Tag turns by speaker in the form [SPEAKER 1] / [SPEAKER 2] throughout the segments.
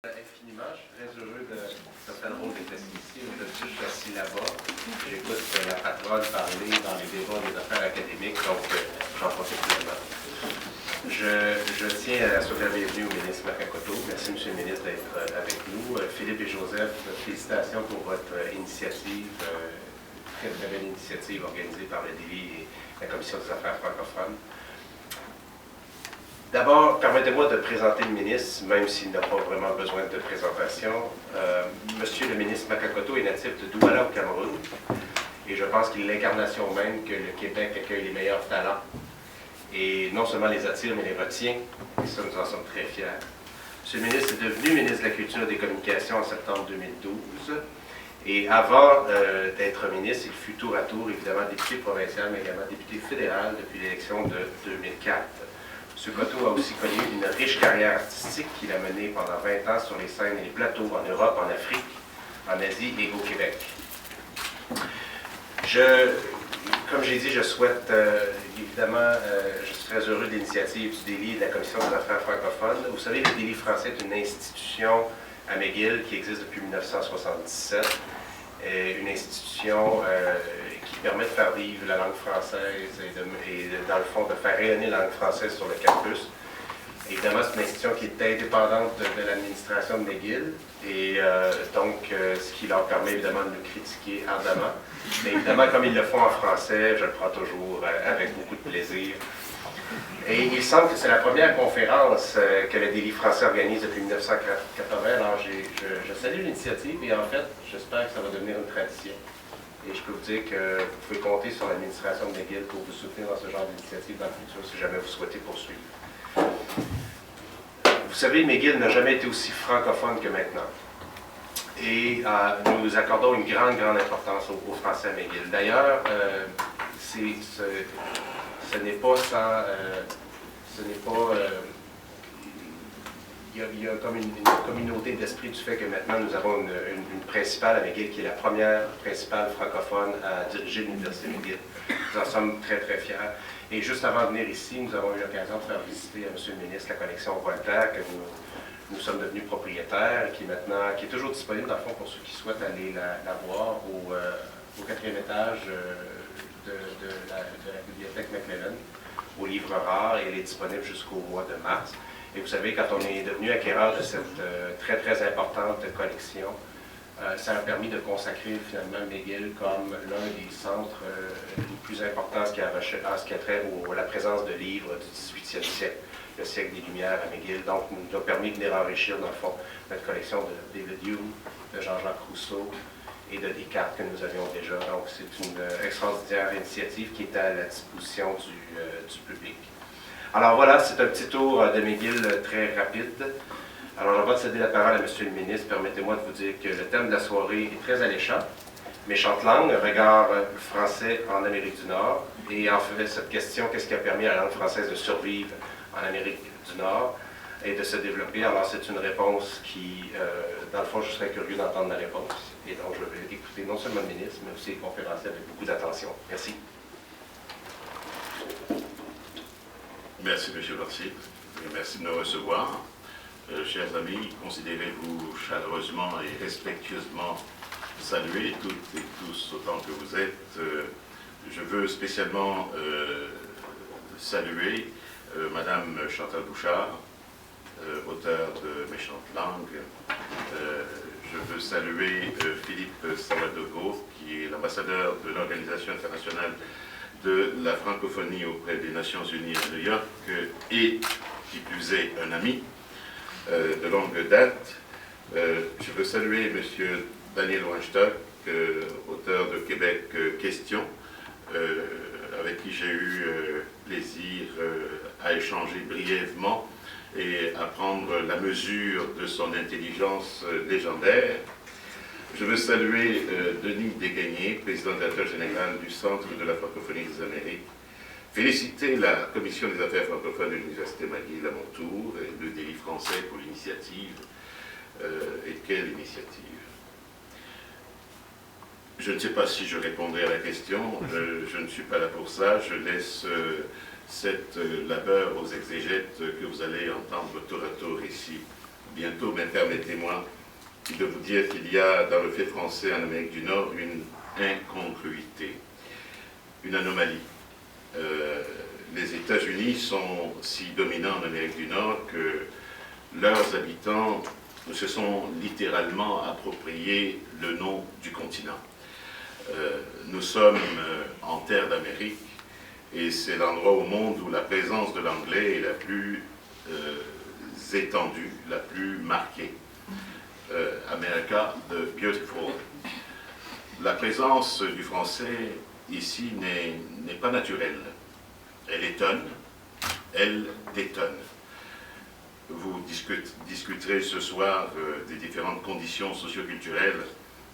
[SPEAKER 1] Infiniment, je suis très heureux de faire le rôle d'être ici. D'habitude, je suis assis là-bas. J'écoute la patronne parler dans les débats des affaires académiques, donc j'en profite pleinement. Je tiens à souhaiter la bienvenue au ministre Makakoto. Merci, M. le ministre, d'être avec nous. Philippe et Joseph, félicitations pour votre initiative, très très belle initiative organisée par le DELI et la Commission des affaires francophones. D'abord, permettez-moi de présenter le ministre, même s'il n'a pas vraiment besoin de présentation. Monsieur le ministre Makakoto est natif de Douala au Cameroun, et je pense qu'il est l'incarnation même que le Québec accueille les meilleurs talents, et non seulement les attire, mais les retient, et ça, nous en sommes très fiers. Monsieur le ministre est devenu ministre de la Culture et des Communications en septembre 2012, et avant d'être ministre, il fut tour à tour, évidemment, député provincial, mais également député fédéral depuis l'élection de 2004. M. Coteau a aussi connu une riche carrière artistique qu'il a menée pendant 20 ans sur les scènes et les plateaux en Europe, en Afrique, en Asie et au Québec. Comme j'ai dit, je souhaite, évidemment, je suis très heureux de l'initiative du DELI et de la Commission des affaires francophones. Vous savez, le DELI français est une institution à McGill qui existe depuis 1977, une institution qui permet de faire vivre la langue française et dans le fond, de faire rayonner la langue française sur le campus. Évidemment, c'est une institution qui est indépendante de l'administration de McGill, et donc, ce qui leur permet évidemment de nous critiquer ardemment. Mais évidemment, comme ils le font en français, je le prends toujours avec beaucoup de plaisir. Et il semble que c'est la première conférence que le DELI français organise depuis 1980. Alors, je salue l'initiative et en fait, j'espère que ça va devenir une tradition. Et je peux vous dire que vous pouvez compter sur l'administration de McGill pour vous soutenir dans ce genre d'initiative dans le futur si jamais vous souhaitez poursuivre. Vous savez, McGill n'a jamais été aussi francophone que maintenant. Et nous accordons une grande importance aux Français à McGill. D'ailleurs, ce n'est pas sans... il y a comme une communauté d'esprit du fait que maintenant nous avons une principale à McGill qui est la première principale francophone à diriger l'Université McGill. Nous en sommes très fiers. Et juste avant de venir ici, nous avons eu l'occasion de faire visiter à M. le ministre la collection Voltaire que nous sommes devenus propriétaires, qui est toujours disponible dans le fond pour ceux qui souhaitent aller la voir au 4e étage de la bibliothèque McLellan, au livre rare, et elle est disponible jusqu'au mois de mars. Et vous savez, quand on est devenu acquéreur de cette très importante collection, ça a permis de consacrer finalement McGill comme l'un des centres les plus importants en ce qui a trait à la présence de livres du 18e siècle, le siècle des Lumières à McGill. Donc, nous a permis de venir enrichir, dans le fond, notre collection de David Hume, de Jean-Jacques Rousseau et de Descartes que nous avions déjà. Donc, c'est une extraordinaire initiative qui est à la disposition du public. Alors voilà, c'est un petit tour de McGill très rapide. Alors, avant de céder la parole à M. le ministre, permettez-moi de vous dire que le thème de la soirée est très alléchant. Méchante langue, regard français en Amérique du Nord. Et en fait, cette question, qu'est-ce qui a permis à la langue française de survivre en Amérique du Nord et de se développer? Alors, c'est une réponse qui, dans le fond, je serais curieux d'entendre la réponse. Et donc, je vais écouter non seulement le ministre, mais aussi les conférenciers avec beaucoup d'attention. Merci.
[SPEAKER 2] Merci, M. Lartier. Merci de nous recevoir. Chers amis, considérez-vous chaleureusement et respectueusement salués, toutes et tous autant que vous êtes. Je veux spécialement saluer Madame Chantal Bouchard, auteure de Méchante langue. Je veux saluer Philippe Savadogo, qui est l'ambassadeur de l'Organisation internationale de la francophonie auprès des Nations Unies à New York, et qui plus est un ami de longue date. Je veux saluer M. Daniel Weinstock, auteur de Québec Question, avec qui j'ai eu plaisir à échanger brièvement et à prendre la mesure de son intelligence légendaire. Je veux saluer Denis Desgagnés, président directeur général du Centre de la francophonie des Amériques. Féliciter la Commission des affaires francophones de l'Université McGill à mon tour, et le DELI français pour l'initiative. Et quelle initiative! Je ne sais pas si je répondrai à la question, je ne suis pas là pour ça, je laisse cette labeur aux exégètes que vous allez entendre tour à tour ici bientôt, mais permettez-moi de vous dire qu'il y a dans le fait français en Amérique du Nord une incongruité, une anomalie. Les États-Unis sont si dominants en Amérique du Nord que leurs habitants se sont littéralement appropriés le nom du continent. Nous sommes en terre d'Amérique et c'est l'endroit au monde où la présence de l'anglais est la plus étendue, la plus marquée. America the Beautiful. La présence du français ici n'est pas naturelle. Elle étonne, elle détonne. Vous discuterez ce soir des différentes conditions socio-culturelles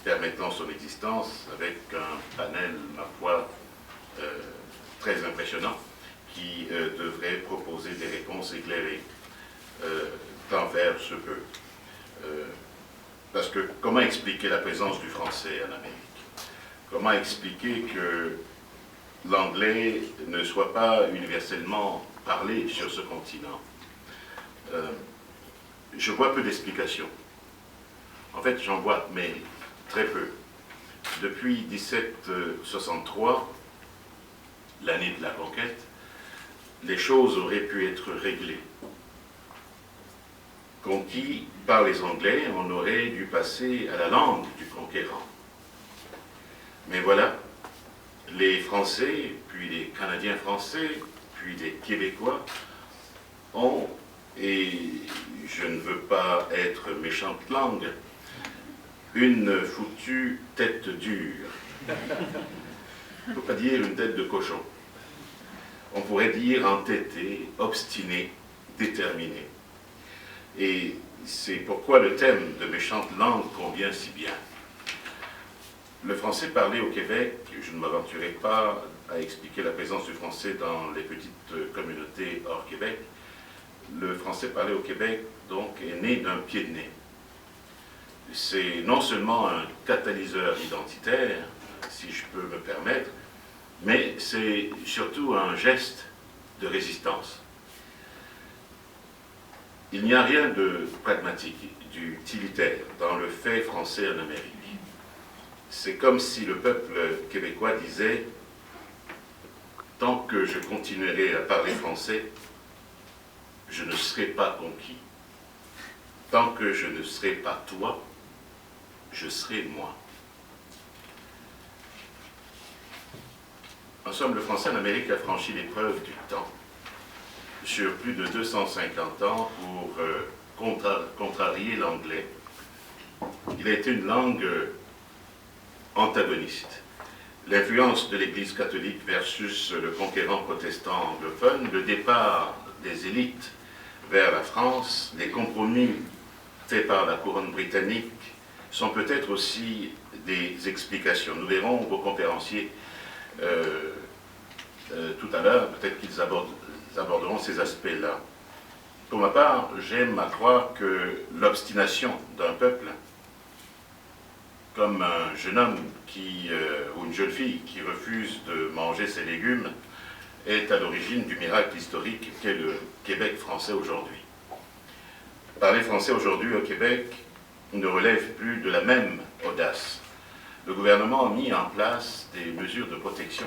[SPEAKER 2] permettant son existence avec un panel, ma foi, très impressionnant qui devrait proposer des réponses éclairées tant faire se peut. Parce que comment expliquer la présence du français en Amérique? Comment expliquer que l'anglais ne soit pas universellement parlé sur ce continent? Je vois peu d'explications. En fait, j'en vois, mais très peu. Depuis 1763, l'année de la conquête, les choses auraient pu être réglées. Conquis par les Anglais, on aurait dû passer à la langue du conquérant. Mais voilà, les Français, puis les Canadiens français, puis les Québécois ont, et je ne veux pas être méchante langue, une foutue tête dure. On ne peut pas dire une tête de cochon. On pourrait dire entêté, obstiné, déterminé. Et c'est pourquoi le thème de méchante langue convient si bien. Le français parlé au Québec, je ne m'aventurerai pas à expliquer la présence du français dans les petites communautés hors Québec. Le français parlé au Québec, donc, est né d'un pied de nez. C'est non seulement un catalyseur identitaire, si je peux me permettre, mais c'est surtout un geste de résistance. Il n'y a rien de pragmatique, d'utilitaire dans le fait français en Amérique. C'est comme si le peuple québécois disait « Tant que je continuerai à parler français, je ne serai pas conquis. Tant que je ne serai pas toi, je serai moi. » En somme, le français en Amérique a franchi l'épreuve du temps sur plus de 250 ans pour contrarier l'anglais. Il a été une langue antagoniste. L'influence de l'Église catholique versus le conquérant protestant anglophone, le départ des élites vers la France, les compromis faits par la couronne britannique sont peut-être aussi des explications. Nous verrons vos conférenciers tout à l'heure, peut-être qu'ils aborderont ces aspects-là. Pour ma part, j'aime à croire que l'obstination d'un peuple, comme un jeune homme ou une jeune fille qui refuse de manger ses légumes, est à l'origine du miracle historique qu'est le Québec français aujourd'hui. Parler français aujourd'hui au Québec ne relève plus de la même audace. Le gouvernement a mis en place des mesures de protection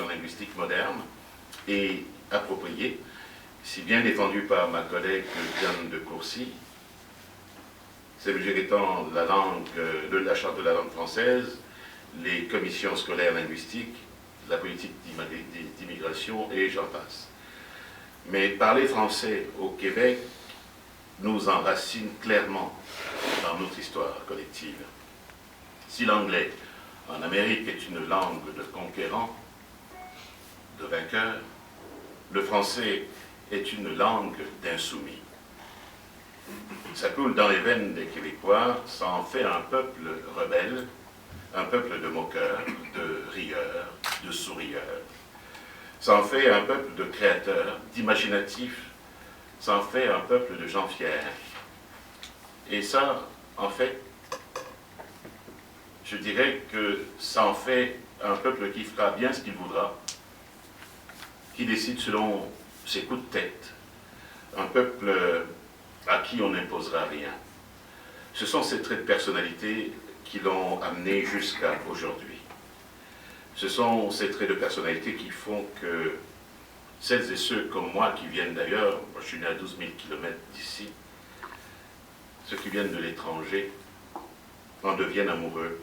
[SPEAKER 2] linguistique moderne et appropriée, si bien défendue par ma collègue Diane de Courcy. Ces mesures étant la Charte de la langue française, les commissions scolaires linguistiques, la politique d'immigration et j'en passe. Mais parler français au Québec nous enracine clairement dans notre histoire collective. Si l'anglais en Amérique est une langue de conquérants, de vainqueurs, le français est une langue d'insoumis. Ça coule dans les veines des Québécois, ça en fait un peuple rebelle, un peuple de moqueurs, de rieurs, de sourieurs. Ça en fait un peuple de créateurs, d'imaginatifs, ça en fait un peuple de gens fiers. Et ça, en fait, je dirais que ça en fait un peuple qui fera bien ce qu'il voudra, qui décide selon ses coups de tête, un peuple à qui on n'imposera rien. Ce sont ces traits de personnalité qui l'ont amené jusqu'à aujourd'hui. Ce sont ces traits de personnalité qui font que celles et ceux comme moi qui viennent d'ailleurs, moi je suis né à 12 000 km d'ici, ceux qui viennent de l'étranger en deviennent amoureux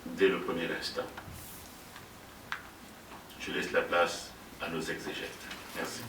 [SPEAKER 2] dès le premier instant. Je laisse la place à nos exégètes. Merci.